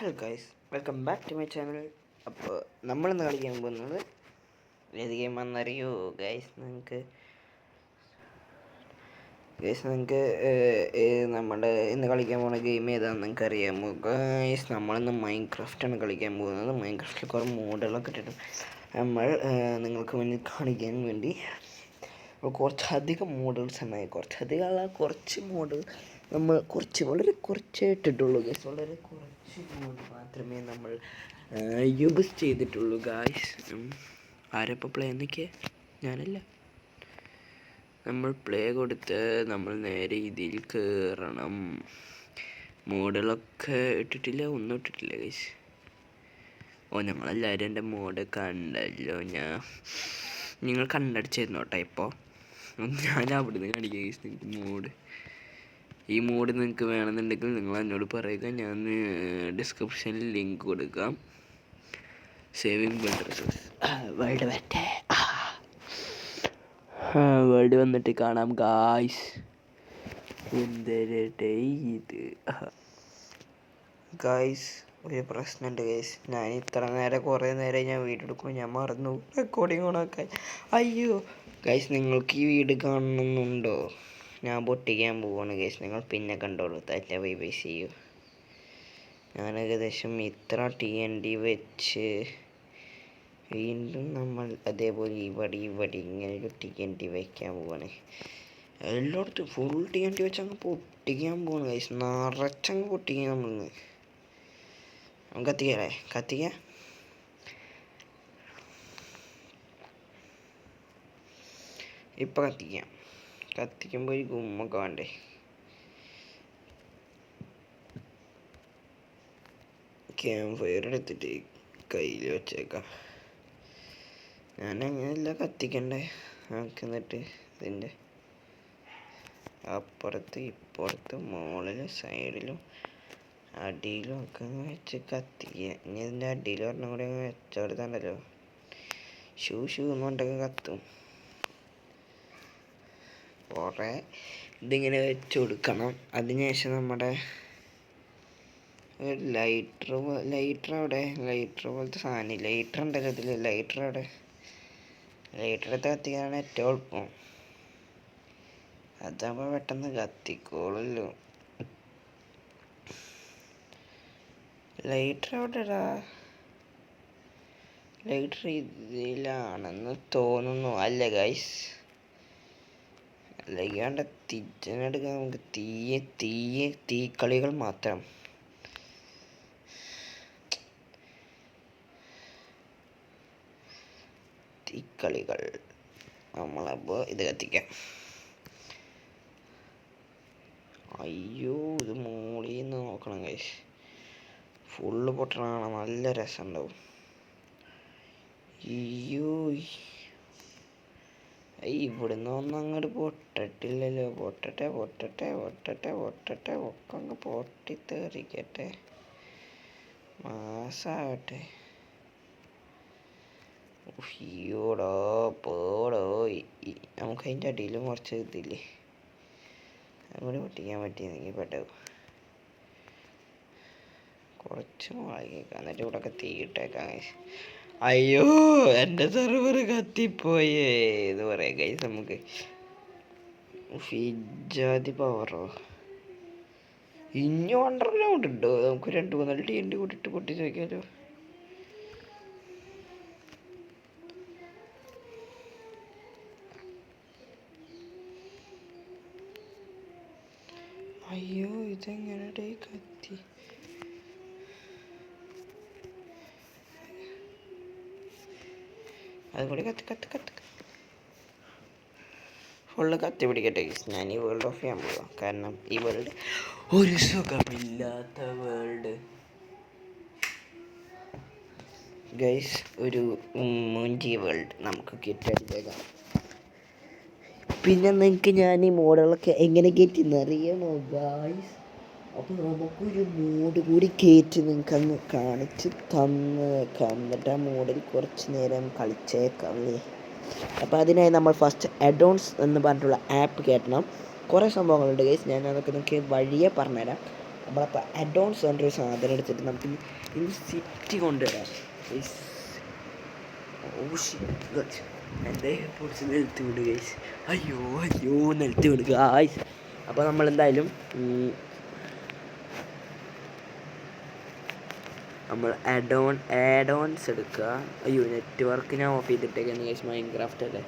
Hello guys, welcome back to my channel. അപ്പോൾ നമ്മളിന്ന് കളിക്കാൻ പോകുന്നത് ഏത് ഗെയിമാണെന്നറിയോ ഗൈസ്? നിങ്ങൾക്ക് നമ്മുടെ ഇന്ന് കളിക്കാൻ പോകുന്ന ഗെയിം ഏതാണെന്ന് നിങ്ങൾക്ക് അറിയാമോ ഗൈസ്? നമ്മളിന്ന് മൈൻക്രാഫ്റ്റാണ് കളിക്കാൻ പോകുന്നത്. മൈൻക്രാഫ്റ്റിൽ കുറേ മോഡുകളൊക്കെ ഇട്ടിട്ട് നമ്മൾ നിങ്ങൾക്ക് മുന്നിൽ കാണിക്കാൻ വേണ്ടി കുറച്ചധികം മോഡൽസ് ഉണ്ടായി. കുറച്ച് മോഡൽ നമ്മൾ വളരെ കുറച്ചേ ഇട്ടിട്ടുള്ളൂ ഗൈസ്. വളരെ കുറച്ച് മോഡ് മാത്രമേ നമ്മൾ യൂസ് ചെയ്തിട്ടുള്ളൂ ഗൈസ്. ആരപ്പോൾ പ്ലേ എന്നൊക്കെ ഞാനല്ല. നമ്മൾ പ്ലേ കൊടുത്ത് നമ്മൾ നേരെ ഇതിൽ കയറണം. മോഡുകളൊക്കെ ഇട്ടിട്ടില്ല, ഒന്നും ഇട്ടിട്ടില്ല ഗൈസ്. ഞങ്ങളെല്ലാവരും എൻ്റെ മോഡ് കണ്ടല്ലോ. നിങ്ങൾ കണ്ടടിച്ചിരുന്നു കേട്ടോ. ഇപ്പോൾ ഞാൻ അവിടെ നിന്ന് കാണിക്കുക ഗൈസ്. നിങ്ങൾക്ക് ഈ മോഡ് നിങ്ങൾക്ക് വേണമെന്നുണ്ടെങ്കിൽ നിങ്ങൾ എന്നോട് പറയുക. ഞാൻ ഡിസ്ക്രിപ്ഷനിൽ ലിങ്ക് കൊടുക്കാം. സേവിങ് വേൾഡ് വന്നിട്ട് കാണാം ഗായ്സ്. എന്തരട്ടെ ഇത് ഗായ്സ്? ഒരു പ്രശ്നമുണ്ട് ഗൈസ്. ഞാൻ കുറേ നേരം ഞാൻ വീഡിയോ എടുക്കും, ഞാൻ മറന്നു റെക്കോർഡിങ് ഓണാക്കാൻ. അയ്യോ ഗൈസ്, നിങ്ങൾക്ക് ഈ വീഡിയോ കാണണമെന്നുണ്ടോ? ഞാൻ പൊട്ടിക്കാൻ പോവാണ് ഗൈസ്. നിങ്ങൾ പിന്നെ കണ്ടോളൂ. തല്ല ബൈ ബൈ, സീ യു. ഞാൻ ഏകദേശം ഇത്ര TNT വെച്ച് വീണ്ടും നമ്മൾ അതേപോലെ ഇവിടെ ഇങ്ങനെ ഒരു TNT വയ്ക്കാൻ പോവാണ്. എല്ലായിടത്തും ഫുൾ TNT വെച്ച് അങ്ങ് പൊട്ടിക്കാൻ പോവാണ് ഗൈസ്. നിറച്ചങ്ങ് പൊട്ടിക്കാൻ നമ്മൾ കത്തിക്കല്ലേ? കത്തിക്കാം. ഇപ്പം കത്തിക്കുമ്പോൾ ഒരു ഗുമ്മൊക്കെ വേണ്ടേ? ക്യാമ്പ് ഫയർ എടുത്തിട്ട് കയ്യിൽ വെച്ചേക്കാം. ഞാൻ അങ്ങനെയല്ല കത്തിക്കണ്ടേ. നമുക്ക് എന്നിട്ട് ഇതിൻ്റെ അപ്പുറത്ത് ഇപ്പുറത്ത് മുകളിലും സൈഡിലും അടിയിലും ഒക്കെ വെച്ച് കത്തിക്കുക. ഇനി ഇതിൻ്റെ അടിയിൽ ഒരെണ്ണം കൂടി അങ്ങ് വെച്ചെടുത്താണ്ടല്ലോ, ഷൂ എന്നുകൊണ്ടൊക്കെ കത്തും. കുറേ ഇതിങ്ങനെ വെച്ച് കൊടുക്കണം. അതിനുശേഷം നമ്മുടെ ലൈറ്റർ പോലത്തെ സാധനം, ലൈറ്റർ ഉണ്ടല്ലോ ഇതിൽ. ലൈറ്റർ എടുത്ത് കത്തിക്കാനാണ് ഏറ്റവും എളുപ്പം. അതാകുമ്പോൾ പെട്ടെന്ന് കത്തിക്കോളല്ലോ. ലൈറ്റർ എവിടെടാ? ലൈറ്റർ ഇതിലാണെന്ന് തോന്നുന്നു. അല്ല ഗൈസ്, അല്ലാണ്ട് തിരിച്ചെടുക്കാൻ നമുക്ക് തീക്കളികൾ മാത്രം. തീക്കളികൾ നമ്മളപ്പോൾ ഇത് കത്തിക്കാം. അയ്യോ, ഇത് മോളിൽ നിന്ന് നോക്കണം ഗൈസ്. ഫുള്ള് പൊട്ടണ നല്ല രസമുണ്ടാവും. അയ്യോ, ഇവിടുന്ന് ഒന്നും അങ്ങോട്ട് പൊട്ടട്ടില്ലല്ലോ. പൊട്ടട്ടെ ഒക്കെ അങ്ങ് പൊട്ടിത്തെറിക്കട്ടെ, മാസാവട്ടെ. അയ്യോടോ പോടോ. നമുക്ക് അതിൻ്റെ അടിയിൽ കുറച്ച് ഇതില്ലേ, അങ്ങോട്ട് പൊട്ടിക്കാൻ പറ്റിയെങ്കിൽ പെട്ടു. കുറച്ച് മുളകേക്കാം, എന്നിട്ട് ഇവിടെയൊക്കെ തീയിട്ടേക്കാം. അയ്യോ, എൻ്റെ സെർവർ കത്തിപ്പോയേ എന്ന് പറയാം ഗൈസ്. നമുക്ക് ഫിജാതി പവറോ ഇനി വണ്ടർഗ്രൗണ്ട് ഉണ്ടോ? നമുക്ക് 2-3 TNT കൂട്ടിട്ട് പൊട്ടിച്ച് വയ്ക്കാമല്ലോ. അയ്യോ, ഇതെങ്ങനെ കത്തി? അതുകൂടി കത്തി ഫുള്ള് കത്തി പിടിക്കട്ടെ. ഞാൻ ഈ വേൾഡ് ഓഫ് ചെയ്യാൻ പോവാം. കാരണം ഈ വേൾഡ് ഒരു സുഖമില്ലാത്ത വേൾഡ് ഗൈസ്. ഒരു മൂഞ്ചി വേൾഡ് നമുക്ക് കിട്ടടിച്ചേക്കാം. പിന്നെ നിങ്ങൾക്ക് ഞാൻ ഈ മോഡുകളൊക്കെ എങ്ങനെ കയറ്റിന്നറിയാമോ ഗൈസ്? അപ്പോൾ നമുക്കൊരു മോഡ് കൂടി കയറ്റി നിങ്ങൾക്ക് അങ്ങ് കാണിച്ച് തന്നിട്ട് ആ മോഡിൽ കുറച്ച് നേരം കളിച്ചേക്കാം അല്ലേ? അപ്പോൾ അതിനായി നമ്മൾ ഫസ്റ്റ് അഡോൺസ് എന്ന് പറഞ്ഞിട്ടുള്ള ആപ്പ് കയറ്റണം. കുറേ സംഭവങ്ങളുണ്ട് ഗൈസ്, ഞാൻ അതൊക്കെ നിങ്ങൾക്ക് വഴിയെ പറഞ്ഞുതരാം. നമ്മളപ്പോൾ അഡോൺസ് പറഞ്ഞൊരു സാധനം എടുത്തിട്ട് നമുക്ക് ഇനി സിറ്റി കൊണ്ടുവരാം. എൻ്റെ പൊടിച്ച് നിലത്ത് വീണ് ഗൈസ്. അയ്യോ നിലത്ത് വീണ് ഗായ്സ്. അപ്പോൾ നമ്മളെന്തായാലും നമ്മൾ ആഡോൺസ് എടുക്കുക. അയ്യോ നെറ്റ്വർക്ക് ഞാൻ ഓഫ് ചെയ്തിട്ടേക്കാണ് ഗൈസ്. മൈൻക്രാഫ്റ്റ് അല്ലേ,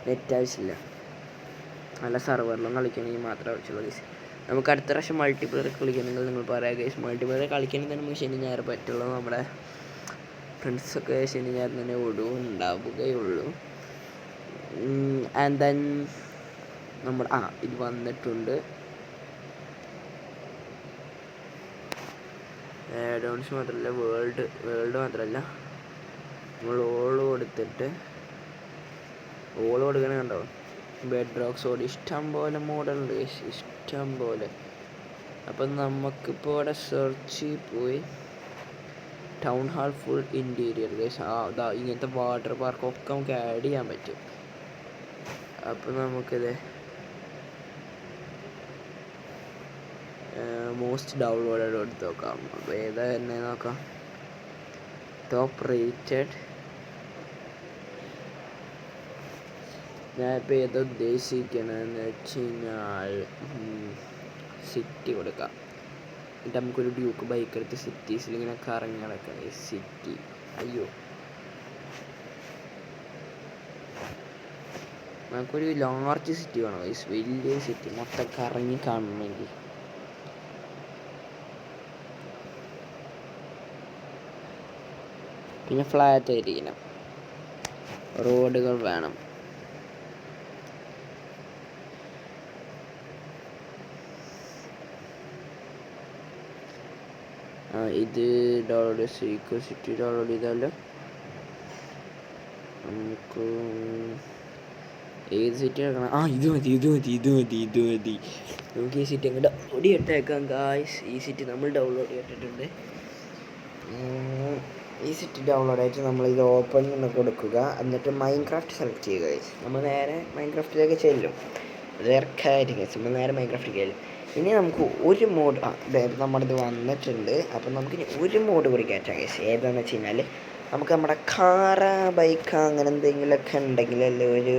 നെറ്റ് ആവശ്യമില്ല. നല്ല സെർവറിലും കളിക്കണമെങ്കിൽ മാത്രമേ ആവശ്യമുള്ളൂ ഗൈസ്. നമുക്ക് അടുത്ത പ്രാവശ്യം മൾട്ടിപ്ലെയർ കളിക്കണമെങ്കിൽ നിങ്ങൾ പറയാം ഗൈസ്. മൾട്ടിപ്ലെയർ കളിക്കണമെങ്കിൽ തന്നെ നമുക്ക് ശനി ഞായർ പറ്റുള്ളൂ. നമ്മുടെ ഫ്രണ്ട്സൊക്കെ ശനി ഞായർ തന്നെ ഉണ്ടാവുകയുള്ളൂ. ആൻഡ് ദെൻ നമ്മൾ ഇത് വന്നിട്ടുണ്ട്. ആഡോൺസ് മാത്രമല്ല, വേൾഡ് മാത്രമല്ല, നമ്മൾ ഓൾ കൊടുക്കണേ കണ്ടോ. ബെഡ് റോക്ക് സോഡ് ഇഷ്ടം പോലെ മോഡലുണ്ട്, ഇഷ്ടം പോലെ. അപ്പം നമുക്കിപ്പോൾ ഇവിടെ സെർച്ച് പോയി town hall full interior guys. ഇങ്ങനത്തെ വാട്ടർ പാർക്കൊക്കെ നമുക്ക് ആഡ് ചെയ്യാൻ പറ്റും. അപ്പം നമുക്കിത് മോസ്റ്റ് ഡൗൺലോഡഡ് എടുത്ത് നോക്കാം. അപ്പോൾ ഏതാ തന്നെ നോക്കാം. Top rated. ഞാനിപ്പോൾ ഏതാ ഉദ്ദേശിക്കണമെന്ന് വെച്ച് കഴിഞ്ഞാൽ സിറ്റി കൊടുക്കാം. എന്നിട്ട് നമുക്കൊരു ഡ്യൂക്ക് ബൈക്ക് എടുത്ത് സിറ്റീസിൽ ഇങ്ങനെ കറങ്ങി നടക്കാം. സിറ്റി നമുക്കൊരു ലാർജ് സിറ്റി വേണം ഗൈസ്, വലിയ സിറ്റി മൊത്തം കറങ്ങി കാണണമെങ്കിൽ. പിന്നെ ഫ്ലാറ്റ് ആയിരിക്കണം, റോഡുകൾ വേണം. ഇത് ഡൗൺലോഡ് സിറ്റി ഡൗൺലോഡ് ചെയ്താലോ. നമുക്ക് ഏത് സിറ്റി എടുക്കണം? ഇത് മതി. നമുക്ക് ഈ സിറ്റി അങ്ങ് ഡൗൺലോഡ് ചെയ്തിട്ടേക്കാം ഗായ്സ്. ഈ സിറ്റി നമ്മൾ ഡൗൺലോഡ് ചെയ്തിട്ടുണ്ട്. ഈ സിറ്റി ഡൗൺലോഡ് ആയിട്ട് നമ്മൾ ഇത് ഓപ്പൺ എന്ന് കൊടുക്കുക. എന്നിട്ട് മൈൻക്രാഫ്റ്റ് സെലക്ട് ചെയ്യുക ഗൈസ്. നമ്മൾ നേരെ മൈൻക്രാഫ്റ്റിലേക്ക് ചെല്ലും. അത് വേറെ കാര്യം ഗൈസ്. നമ്മൾ നേരെ മൈൻക്രാഫ്റ്റിലേക്ക് ചെല്ലും. ഇനി നമുക്ക് ഒരു മോഡ് നമ്മളിത് വന്നിട്ടുണ്ട്. അപ്പം നമുക്കിനി ഒരു മോഡ് കൂടി കയറ്റാം ഗൈസ്. ഏതാണെന്ന് വെച്ച് കഴിഞ്ഞാൽ നമുക്ക് നമ്മുടെ കാറ് ബൈക്ക് അങ്ങനെ എന്തെങ്കിലുമൊക്കെ ഉണ്ടെങ്കിലല്ലേ ഒരു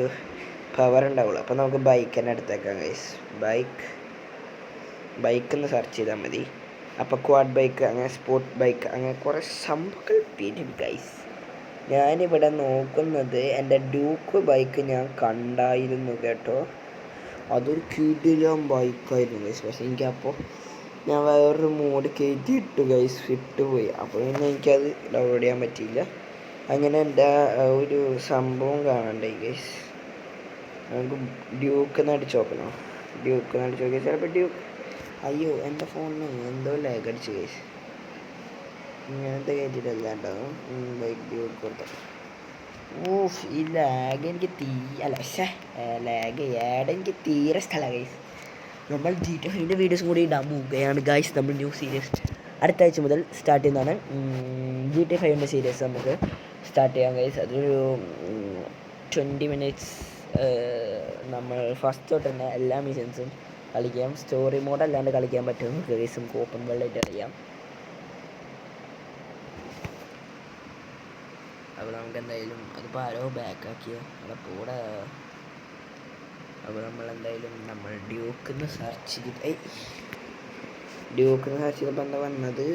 പവർ ഉണ്ടാവുള്ളൂ. അപ്പോൾ നമുക്ക് ബൈക്ക് തന്നെ എടുത്തേക്കാം ഗൈസ്. ബൈക്കെന്ന് സെർച്ച് ചെയ്താൽ മതി. അപ്പോൾ ക്വാഡ് ബൈക്ക്, അങ്ങനെ സ്പോർട്ട് ബൈക്ക്, അങ്ങനെ കുറേ സംഭവങ്ങൾ വരും ഗൈസ്. ഞാനിവിടെ നോക്കുന്നത് എൻ്റെ ഡ്യൂക്ക് ബൈക്ക് ഞാൻ കണ്ടായിരുന്നു കേട്ടോ. അതൊരു കിടിലൻ ബൈക്കായിരുന്നു ഗൈസ്. പക്ഷേ എനിക്കപ്പോൾ ഞാൻ വേറൊരു മോഡ് കയറ്റി ഇട്ടുപോയി. അപ്പോൾ പിന്നെ എനിക്കത് ഡൗൺലോഡ് ചെയ്യാൻ പറ്റിയില്ല. അങ്ങനെ എൻ്റെ ഒരു സംഭവം കാണണ്ടേ ഗൈസ്. നമുക്ക് ഡ്യൂക്കെന്ന് അടിച്ച് നോക്കണം. ചിലപ്പോൾ ഡ്യൂക്ക് എൻ്റെ ഫോണിന് എന്തോ ലാഗ് അടിച്ച് ഗൈസ്. ഇങ്ങനത്തെ കയറ്റിയിട്ടല്ല കേട്ടോ ബൈക്ക് ഡ്യൂക്ക് കൊടുത്തത്. ഈ ലാഗ് എനിക്ക് എനിക്ക് തീരെ സ്ഥലമാണ് ഗൈസ്. നമ്മൾ GTA 5 വീഡിയോസും കൂടി ഇടാൻ പോവുകയാണ് ഗൈസ്. നമ്മൾ ന്യൂ സീരീസ് അടുത്ത ആഴ്ച മുതൽ സ്റ്റാർട്ട് ചെയ്യുന്നതാണ്. GTA 5 സീരീസ് നമുക്ക് സ്റ്റാർട്ട് ചെയ്യാം ഗൈസ്. അതൊരു 20 minutes നമ്മൾ ഫസ്റ്റ് തൊട്ട് തന്നെ എല്ലാ മിഷൻസും കളിക്കാം. സ്റ്റോറി മോഡ് അല്ലാണ്ട് കളിക്കാൻ പറ്റും ഗൈസ്. നമുക്ക് ഓപ്പൺ വേൾഡായിട്ട് അറിയാം. അപ്പോൾ നമുക്ക് എന്തായാലും അതിപ്പോൾ ആരോ ബാക്കാക്കിയ അവിടെ കൂടെ. അപ്പോൾ നമ്മളെന്തായാലും നമ്മൾ ഡ്യൂക്കെന്ന് സെർച്ച് ചെയ്തപ്പോൾ എന്താ വന്നത്?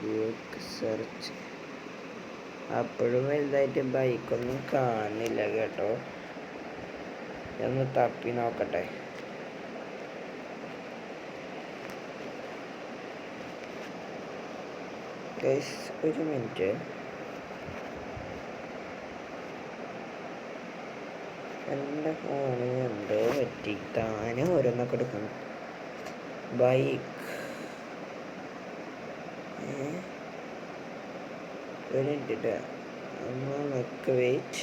ഡ്യൂക്ക് സെർച്ച് അപ്പോഴും വലുതായിട്ട് ബൈക്കൊന്നും കാണില്ല കേട്ടോ. ഒന്ന് തപ്പി നോക്കട്ടെ. ഗൈസ് ഒരു മിനിറ്റ്. എൻ്റെ ഫോണിൽ എന്തോ പറ്റി, താനെ ഓരോന്നൊക്കെ എടുക്കണം. ബൈക്ക് ഒരു മിനിറ്റ് നമുക്ക് വെയിറ്റ്.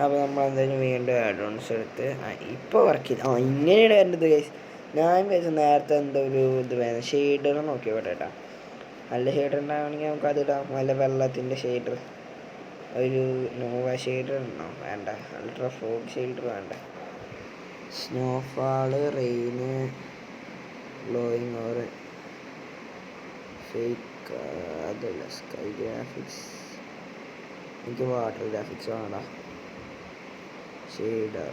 അപ്പോൾ നമ്മളെന്തായാലും വീണ്ടും ആഡോൺസ് എടുത്ത് ഇപ്പോൾ വർക്ക് ചെയ്ത് ഇങ്ങനെയാണ് വരേണ്ടത് ഗൈസ്. ഞാൻ വിചാരിച്ചു നേരത്തെ എന്തോ ഒരു ഇത് വേണം. ഷെയ്ഡർ നോക്കി കേട്ടോ. നല്ല ഷെയ്ഡർ ഉണ്ടാവുകയാണെങ്കിൽ നമുക്കതിടാം. നല്ല വെള്ളത്തിൻ്റെ ഷെയ്ഡർ, ഒരു നോവ ഷെയ്ഡർ ഉണ്ടോ? വേണ്ട. അൾട്രാ ഫോഗ് ഷെയ്ഡർ വേണ്ട. Snowfall, rain, glowing or fake, അതല്ല സ്കൈ ഗ്രാഫിക്സ്. എനിക്ക് വാട്ടർ ഗ്രാഫിക്സ് വേണടാ. Shader,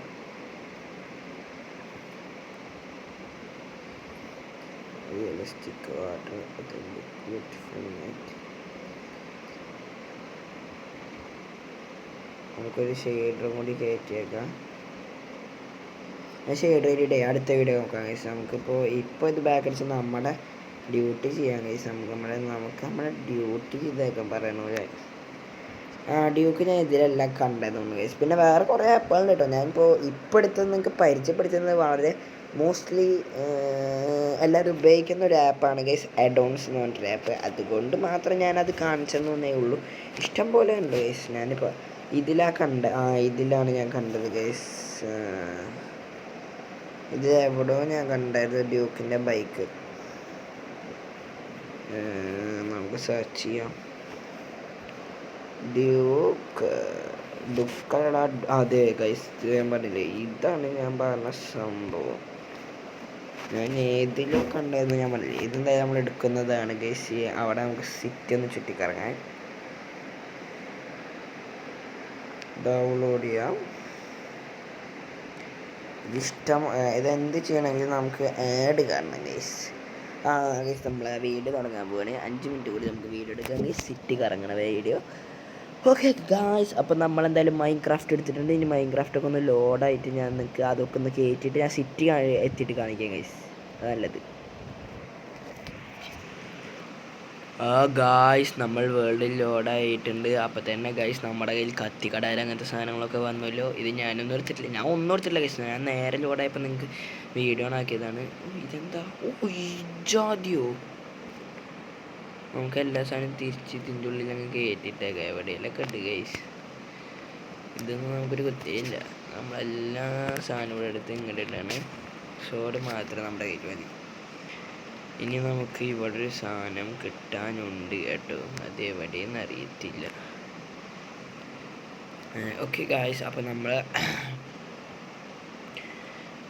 realistic water, beautiful night. നമുക്കൊരു ഷെയ്ഡറും കൂടി കയറ്റിയേക്കാം. ഷെയ്ഡർ ഇടേ അടുത്ത വീഡിയോ നോക്കാം ഗൈസ്. നമുക്കിപ്പോൾ ഇത് ബാക്ക് അടിച്ച് നമ്മുടെ ഡ്യൂട്ടി ചെയ്യാം ഗൈസ്. നമുക്ക് നമ്മുടെ ഡ്യൂട്ടി ചെയ്തേക്കാം പറയണ ഡ്യൂക്ക് ഞാൻ ഇതിലെല്ലാം കണ്ടതുകൊണ്ട് ഗൈസ്. പിന്നെ വേറെ കുറേ ആപ്പുകളുണ്ട് കേട്ടോ. ഞാനിപ്പോൾ എടുത്തത് നിങ്ങൾക്ക് പരിചയപ്പെടുത്തുന്നത് വളരെ മോസ്റ്റ്ലി എല്ലാവരും ഉപയോഗിക്കുന്ന ഒരു ആപ്പാണ് ഗൈസ്, അഡോൺസ് എന്ന് പറഞ്ഞിട്ടൊരു ആപ്പ്. അതുകൊണ്ട് മാത്രം ഞാനത് കാണിച്ചെന്നേ ഉള്ളൂ. ഇഷ്ടം പോലെ ഉണ്ട് ഗൈസ്. ഞാനിപ്പോൾ ഇതിലാണ് ഞാൻ കണ്ടത് ഗൈസ്. ഇത് എവിടെയോ ഞാൻ കണ്ടായിരുന്നു, ഡ്യൂക്കിൻ്റെ ബൈക്ക്. നമുക്ക് സെർച്ച് ചെയ്യാം. ഡ്യൂക്കടാ, അതെ ഗൈസ്, ഞാൻ പറഞ്ഞില്ലേ, ഇതാണ് ഞാൻ പറഞ്ഞ സംഭവം. ഞാൻ ഏതിലും കണ്ടായിരുന്നു ഞാൻ പറഞ്ഞില്ലേ. ഇതെന്തായാലും നമ്മൾ എടുക്കുന്നതാണ് ഗൈസ്. അവിടെ നമുക്ക് സിറ്റി ഒന്ന് ചുറ്റിക്കറങ്ങാൻ. ഡൗൺലോഡ് ചെയ്യാം. ഇതെന്ത് ചെയ്യണമെങ്കിൽ നമുക്ക് ആഡ് കാണണം ഗൈസ്. ഗൈസ് നമ്മൾ വീഡിയോ തുടങ്ങാൻ പോവുകയാണ്. 5 മിനിറ്റ് കൂടി നമുക്ക് വീഡിയോ എടുക്കാം ഗൈസ്, സിറ്റി കറങ്ങണ വീഡിയോ. ഓക്കെ ഗൈസ്, അപ്പോൾ നമ്മളെന്തായാലും മൈൻക്രാഫ്റ്റ് എടുത്തിട്ടുണ്ട്. ഇനി മൈൻക്രാഫ്റ്റൊക്കെ ഒന്ന് ലോഡായിട്ട് ഞാൻ നിങ്ങൾക്ക് അതൊക്കെ ഒന്ന് കയറ്റിയിട്ട് ഞാൻ സിറ്റി എത്തിയിട്ട് കാണിക്കാം ഗൈസ്. നല്ലത്. ഗായ്സ്, നമ്മൾ വേൾഡിൽ ലോഡായിട്ടുണ്ട്. അപ്പോൾ തന്നെ ഗൈസ് നമ്മുടെ കയ്യിൽ കത്തിക്കടയിൽ അങ്ങനത്തെ സാധനങ്ങളൊക്കെ വന്നല്ലോ. ഇത് ഞാനൊന്നും എടുത്തിട്ടില്ല, ഞാൻ ഒന്നും എടുത്തിട്ടില്ല ഗൈസ്. ഞാൻ നേരെ ലോഡായപ്പോൾ നിങ്ങൾക്ക് വീഡിയോ ആക്കിയതാണ്. ഇതെന്താ, ഇജാതിയോ. നമുക്ക് എല്ലാ സാധനവും തിരിച്ച് ഇതിൻ്റെ ഉള്ളിൽ അങ്ങ് കയറ്റിയിട്ടേക്കാം. എവിടെയെങ്കിലൊക്കെ ഉണ്ട് ഗൈസ്. ഇതൊന്നും നമുക്കൊരു കുത്തിയില്ല. നമ്മളെല്ലാ സാധനവും ഇവിടെ എടുത്ത് ഇങ്ങോട്ട് ഇട്ടാണ്. സോഡ് മാത്രം നമ്മുടെ കയ്യിൽ മതി. ഇനി നമുക്ക് ഇവിടെ ഒരു സാധനം കിട്ടാനുണ്ട് കേട്ടോ, അതെവിടെയെന്ന് അറിയത്തില്ല. ഓക്കെ ഗായ്സ്, അപ്പോൾ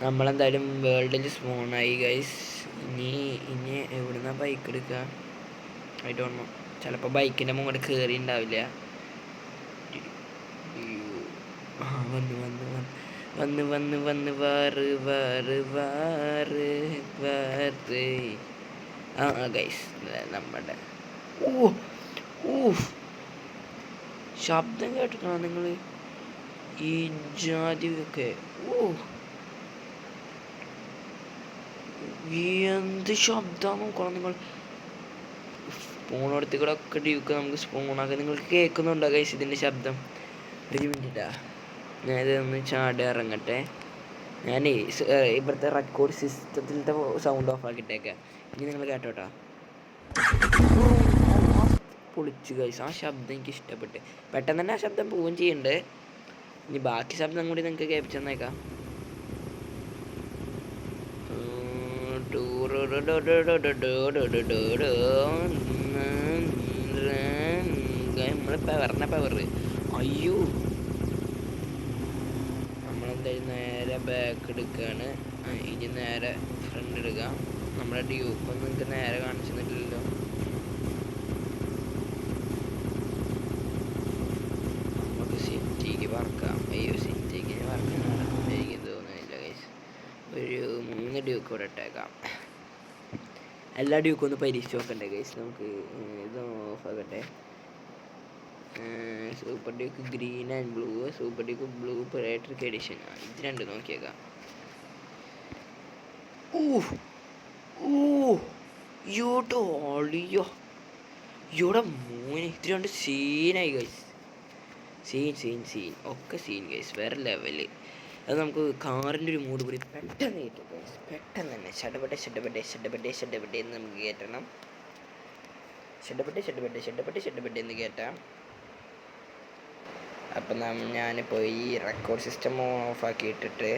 നമ്മളെന്തായാലും വേൾഡിൽ സ്പോണായി ഗൈസ്. ഇനി എവിടുന്ന ബൈക്ക് എടുക്കുക? I don't know. ചിലപ്പോൾ ബൈക്കിൻ്റെ മുകളിൽ കയറി ഉണ്ടാവില്ല. വന്ന് വേറ് ഗൈസ് നമ്മുടെ ശബ്ദം കേട്ടിട്ടാണ് നിങ്ങൾ ഈ ജാതിയൊക്കെ. എന്ത് ശബ്ദം നോക്കണം നിങ്ങൾ. സ്പൂണെടുത്ത് കൂടെ ഒക്കെ ഡ്യൂക്ക് നമുക്ക് സ്പൂണാക്കി. നിങ്ങൾക്ക് കേൾക്കുന്നുണ്ടോ ഗൈസ് ഇതിൻ്റെ ശബ്ദം? ഒരു മിനിറ്റാ, ഞാനിതൊന്ന് ചാടി ഇറങ്ങട്ടെ. ഞാൻ ഇവിടുത്തെ റെക്കോർഡ് സിസ്റ്റത്തിലത്തെ സൗണ്ട് ഓഫ് ആക്കിയിട്ടേക്കാം. ഇനി നിങ്ങൾ കേട്ടോട്ടാ. പൊളിച്ചു ഗൈസ്, ആ ശബ്ദം എനിക്ക് ഇഷ്ടപ്പെട്ട്. പെട്ടെന്ന് തന്നെ ആ ശബ്ദം പോവുകയും ചെയ്യുന്നുണ്ട്. ഇനി ബാക്കി ശബ്ദം കൂടി നിങ്ങൾക്ക് കേൾപ്പിച്ചു തന്നേക്കാം. നമ്മളെ പവർ അയ്യോ. നമ്മളെന്തായാലും നേരെ ബാക്ക് എടുക്കുകയാണ്. ഇനി നേരെ ഫ്രണ്ട് എടുക്കാം. നമ്മുടെ ഡ്യൂക്കൊന്നും നിങ്ങൾക്ക് നേരെ കാണിച്ചു തന്നിട്ടില്ലല്ലോ. നമുക്ക് സിറ്റിക്ക് പറക്കാം. അയ്യോ, സിറ്റിക്ക് പറക്കാൻ എനിക്ക് തോന്നുന്നില്ല ഗൈസ്. ഒരു 3 ഡ്യൂക്ക് ഇവിടെ ഇട്ടേക്കാം. എല്ലാ ഡ്യൂക്കും ഒന്ന് പരീക്ഷിച്ച് നോക്കണ്ടേ ഗൈസ്. നമുക്ക് ഇത് ഓഫ് ആക്കട്ടെ. Super duke green and blue, super duke blue electric edition. ഇത് 2 നോക്കിയേക്കാം. ഇവിടെ മോനെ ഇത് 2 സീനായി ഗൈസ്. സീൻ ഒക്കെ സീൻ ഗൈസ്, വേറെ ലെവല്. അത് നമുക്ക് കാറിൻ്റെ ഒരു മൂഡ് കൂടി പെട്ടെന്ന് കയറ്റും ഗൈസ്. പെട്ടെന്ന് തന്നെ ഷഡബട്ടെ എന്ന് നമുക്ക് കയറ്റണം. ഷഡബട്ടെ എന്ന് കയറ്റാം. അപ്പം ഞാനിപ്പോൾ ഈ റെക്കോർഡ് സിസ്റ്റം ഓഫാക്കി ഇട്ടിട്ട്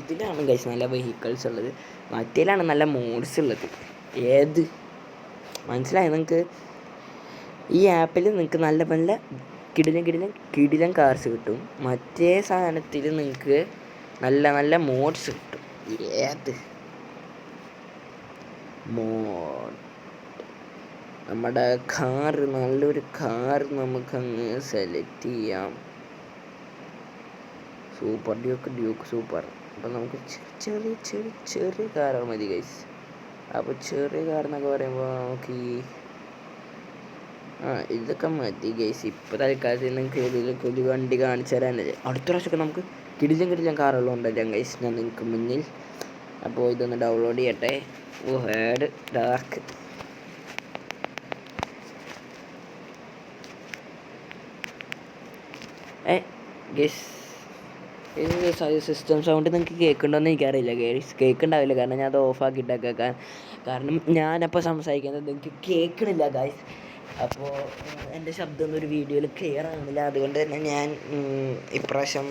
ഇതിലാണ് ഗൈസ് നല്ല വെഹിക്കിൾസ് ഉള്ളത്. മറ്റേലാണ് നല്ല മോഡ്സ് ഉള്ളത്. ഏത് മനസ്സിലായി നിങ്ങൾക്ക്? ഈ ആപ്പിൽ നിങ്ങൾക്ക് നല്ല കിടിലൻ കിടിലൻ കിടിലൻ കാർസ് കിട്ടും. മറ്റേ സാധനത്തിൽ നിങ്ങൾക്ക് നല്ല നല്ല മോഡ്സ് കിട്ടും. ഏത് മോഡ്? നമ്മുടെ കാറ്, നല്ലൊരു കാർ നമുക്കങ്ങ് സെലക്ട് ചെയ്യാം. Super Duke super. അപ്പം നമുക്ക് ചെറിയ ചെറിയ ചെറിയ കാറുകൾ മതി ഗൈസ്. അപ്പോൾ ചെറിയ കാർ എന്നൊക്കെ പറയുമ്പോൾ നമുക്ക് ഇതൊക്കെ മതി ഗൈസ്. ഇപ്പോൾ തൽക്കാലത്തിൽ നിങ്ങൾക്ക് ഇതിലൊക്കെ ഒരു വണ്ടി കാണിച്ചു തരാനല്ലേ. അടുത്ത പ്രാവശ്യമൊക്കെ നമുക്ക് കിടിലൻ കാറുകളുണ്ടല്ലോ ഗൈസ് ഞാൻ നിങ്ങൾക്ക് മുന്നിൽ. അപ്പോൾ ഇതൊന്ന് ഡൗൺലോഡ് ചെയ്യട്ടെ. Herd dark guys. System sound നിങ്ങൾക്ക് കേൾക്കുന്നുണ്ടോയെന്ന് എനിക്കറിയില്ല ഗൈസ്. കേൾക്കുന്നുണ്ടാവില്ല, കാരണം ഞാൻ അത് ഓഫാക്കിയിട്ടൊക്കെ. കാരണം ഞാനപ്പോൾ സംസാരിക്കുന്നത് നിങ്ങൾക്ക് കേൾക്കണില്ല ഗൈസ്. അപ്പോൾ എൻ്റെ ശബ്ദമൊന്നും ഒരു വീഡിയോയിൽ ക്ലിയർ ആകുന്നില്ല. അതുകൊണ്ട് തന്നെ ഞാൻ ഇപ്രാവശ്യം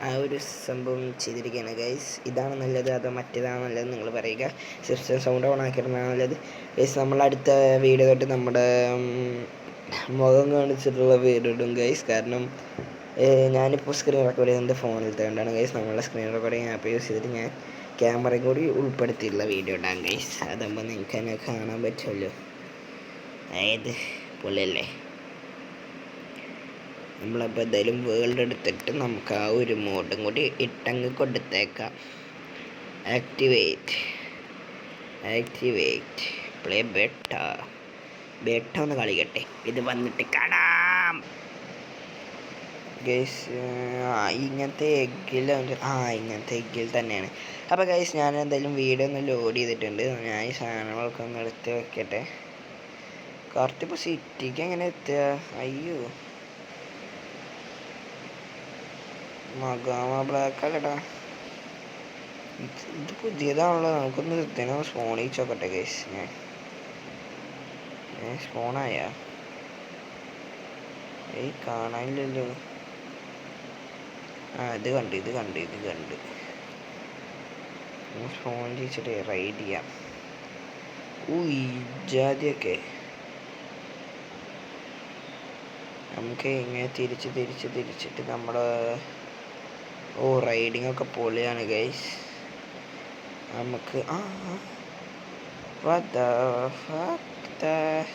ആ ഒരു സംഭവം ചെയ്തിരിക്കുകയാണ് ഗൈസ്. ഇതാണ് നല്ലത് അതോ മറ്റേതാണ് നല്ലത് നിങ്ങൾ പറയുക. സിസ്റ്റം സൗണ്ട് ഓൺ ആക്കിയിട്ടാണ് നല്ലത് ഗൈസ്. നമ്മളടുത്ത വീഡിയോ തൊട്ട് നമ്മുടെ മുഖം കാണിച്ചിട്ടുള്ള വീഡിയോ ഇടും ഗൈസ്. കാരണം ഞാനിപ്പോൾ സ്ക്രീൻ റെക്കോർഡ് ചെയ്യുന്നത് ഫോണിൽ കൊണ്ടാണ് ഗൈസ്. നമ്മളുടെ സ്ക്രീൻ റെക്കോർഡിങ് ആപ്പ് യൂസ് ചെയ്തിട്ട് ഞാൻ ക്യാമറയും കൂടി ഉൾപ്പെടുത്തിയിട്ടുള്ള വീഡിയോ ഇടാം ഗൈസ്. അതാകുമ്പോൾ നിങ്ങൾക്ക് തന്നെ കാണാൻ പറ്റുമല്ലോ. അതായത് പൊളിയല്ലേ. നമ്മളപ്പോൾ എന്തായാലും വേൾഡ് എടുത്തിട്ട് നമുക്ക് ആ ഒരു മോഡും കൂടി ഇട്ടങ്ങ് കൊടുത്തേക്കാം. ആക്ടിവേറ്റ് പ്ലേ ബെട്ട ഒന്ന് കളിക്കട്ടെ. ഇത് വന്നിട്ട് കാണാം ഗൈസ്. ഇങ്ങനത്തെ എഗ്ഗിൽ തന്നെയാണ്. അപ്പോൾ ഗൈസ് ഞാൻ എന്തായാലും വീഡിയോ ഒന്ന് ലോഡ് ചെയ്തിട്ടുണ്ട്. ഞാൻ ഈ സാധനങ്ങളൊക്കെ ഒന്ന് എടുത്ത് വെക്കട്ടെ. കറക്റ്റ് ഇപ്പോൾ സിറ്റിക്ക് എങ്ങനെ എത്തുക? അയ്യോ, മഗാമ ബ്ലാക്ക് അല്ലടാ, ഇത് പുതിയതാണല്ലോ. നമുക്കൊന്ന് ഇതിനെ സ്പോൺ ചോക്കട്ടെ ഗൈസ്. ഞാൻ സ്പോണായ കാണാനില്ലല്ലോ. ഇത് കണ്ട് സ്പോൺ ചെയ്യിച്ചിട്ട് റൈഡ് ചെയ്യാം. ഇജാതിയൊക്കെ നമുക്ക് ഇങ്ങനെ തിരിച്ചിട്ട് നമ്മുടെ റൈഡിങ് ഒക്കെ പൊളിയാണ് ഗൈസ്. നമുക്ക് what the fuck that?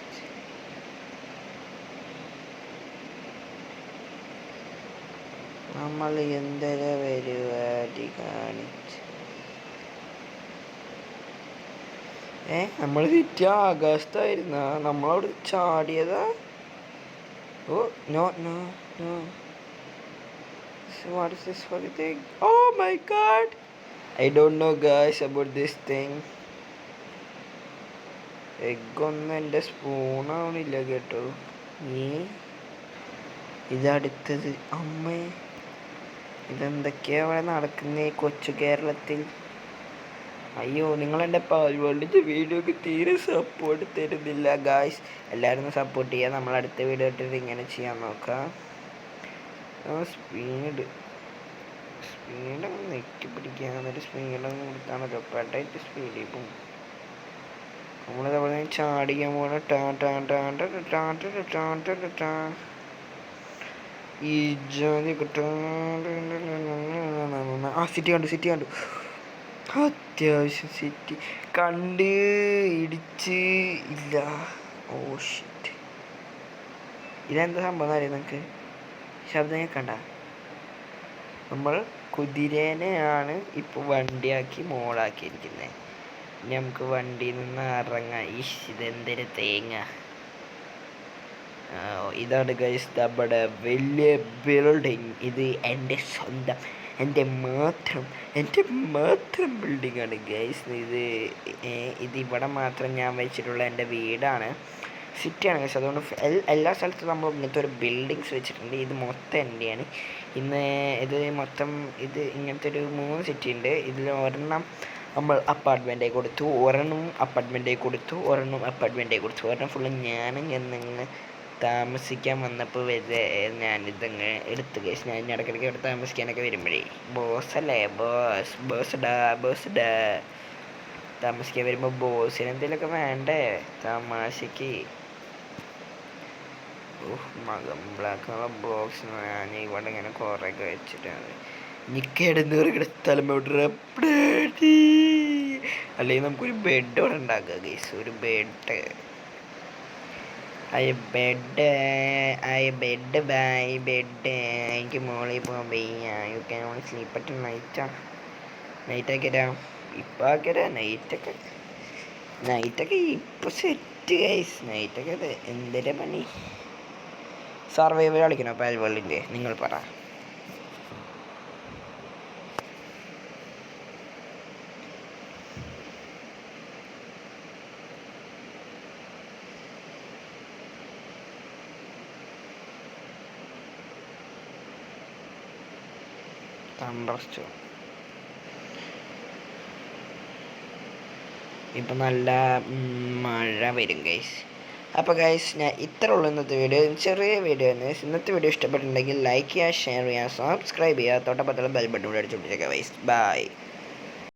നമ്മൾ എന്തൊരു പരിപാടി കാണിച്ച് നമ്മൾ വിറ്റ് ആകാശത്തായിരുന്ന നമ്മളവിടെ ചാടിയതാ. No. So what is this fucking thing? Oh my god, I don't know guys about this thing. എഗ്ഗൊന്നും എൻ്റെ സ്പൂണാവണില്ല കേട്ടോ. ഇതടുത്തത് അമ്മേ, ഇതെന്തൊക്കെയാ അവിടെ നടക്കുന്നേ കൊച്ചു കേരളത്തിൽ. അയ്യോ, നിങ്ങളെൻ്റെ പാൽവേൾഡിൻ്റെ വീഡിയോക്ക് തീരെ സപ്പോർട്ട് തരുന്നില്ല ഗായ്സ്. എല്ലാവരും സപ്പോർട്ട് ചെയ്യുക. നമ്മളടുത്ത വീഡിയോ ഇട്ടിട്ട് ഇങ്ങനെ ചെയ്യാൻ നോക്കാം. സ്പീഡ് നെക്കി പിടിക്കുക. എന്നിട്ട് സ്പീഡൊന്നും കൊടുത്താണല്ലോ പെട്ടായിട്ട് സ്പീഡിൽ പോകും. നമ്മളിതവിടെ ചാടിക്കാൻ പോലെ ഈ ജാതി സിറ്റി കണ്ടു. അത്യാവശ്യം സിറ്റി കണ്ട് ഇടിച്ച് ഇല്ല. ഓ ഷിറ്റ്, ഇതെന്താ സംഭവം അറിയാം നിങ്ങൾക്ക്? ശബ്ദം കേൾക്കണ്ട. നമ്മൾ കുതിരേനെയാണ് ഇപ്പോൾ വണ്ടിയാക്കി മോളാക്കിയിരിക്കുന്നത്. ഇനി നമുക്ക് വണ്ടിയിൽ നിന്ന് ഇറങ്ങാം. ഇതെന്തൊരു തേങ്ങ. ഇതാണ് ഗൈസ് നമ്മുടെ വലിയ ബിൽഡിങ്. ഇത് എൻ്റെ മാത്രം ബിൽഡിംഗ് ആണ് ഗൈസ്. ഇത് ഇവിടെ മാത്രം ഞാൻ വെച്ചിട്ടുള്ള എൻ്റെ വീടാണ്. സിറ്റിയാണ് ഗൈസ്. അതുകൊണ്ട് എല്ലാ സ്ഥലത്തും നമ്മൾ ഇങ്ങനത്തെ ഒരു ബിൽഡിങ്സ് വെച്ചിട്ടുണ്ട്. ഇത് മൊത്തം എൻ്റെയാണ്. ഇത് ഇങ്ങനത്തെ ഒരു 3 സിറ്റി ഉണ്ട്. ഇതിൽ ഒരെണ്ണം നമ്മൾ അപ്പാർട്ട്മെൻറ്റായി കൊടുത്തു, ഒരെണ്ണം ഒരെണ്ണം ഫുള്ള് ഞാനും എന്നിങ്ങനെ താമസിക്കാൻ വന്നപ്പോൾ ഞാനിതങ്ങ് എടുത്തു ഗൈസ്. ഞാൻ ഇടയ്ക്കിടയ്ക്ക് ഇവിടെ താമസിക്കാനൊക്കെ വരുമ്പോഴേ ബോസല്ലേ ബോസ് ഡാ താമസിക്കാൻ വരുമ്പോൾ ബോസിന് എന്തെങ്കിലുമൊക്കെ വേണ്ടേ തമാശയ്ക്ക്. മകം ബ്ലാക്ക് കളർ ബ്ലോക്സ് ഞാൻ ഇവിടെ ഇങ്ങനെ കുറേയൊക്കെ വെച്ചിട്ടാണ് നിൽക്കേടുന്നവരുടെ സ്ഥലം അല്ലെങ്കിൽ നമുക്കൊരു ബെഡ് ഇവിടെ ഉണ്ടാക്കുക ഗൈസ്. ഒരു ബെഡ് ബെഡ് ബൈ ബെഡ് എനിക്ക് മോളിൽ പോകാൻ വയ്യ. You can only sleep at നൈറ്റൊക്കെ തരാം. ഇപ്പം ആക്കിയരാ നൈറ്റൊക്കെ ഇപ്പം സെറ്റ് ഗൈസ്. നൈറ്റൊക്കെ എന്തിൻ്റെ പണി? സർവൈവൽ കളിക്കണം പാൽ വേൾഡിൻ്റെ, നിങ്ങൾ പറ. ഇപ്പം നല്ല മഴ വരും ഗൈസ്. അപ്പോൾ ഗൈസ് ഞാൻ ഇത്ര ഉള്ളൂ ഇന്നത്തെ വീഡിയോ. ചെറിയ വീഡിയോ ആണ്. ഇന്നത്തെ വീഡിയോ ഇഷ്ടപ്പെട്ടിട്ടുണ്ടെങ്കിൽ ലൈക്ക് ചെയ്യുക, ഷെയർ ചെയ്യുക, സബ്സ്ക്രൈബ് ചെയ്യുക, തൊട്ടപ്പുറത്തുള്ള ബെൽ ബട്ടൺ കൂടെ അടിച്ചു പിടിച്ചേക്കാം ഗൈസ്. ബൈ.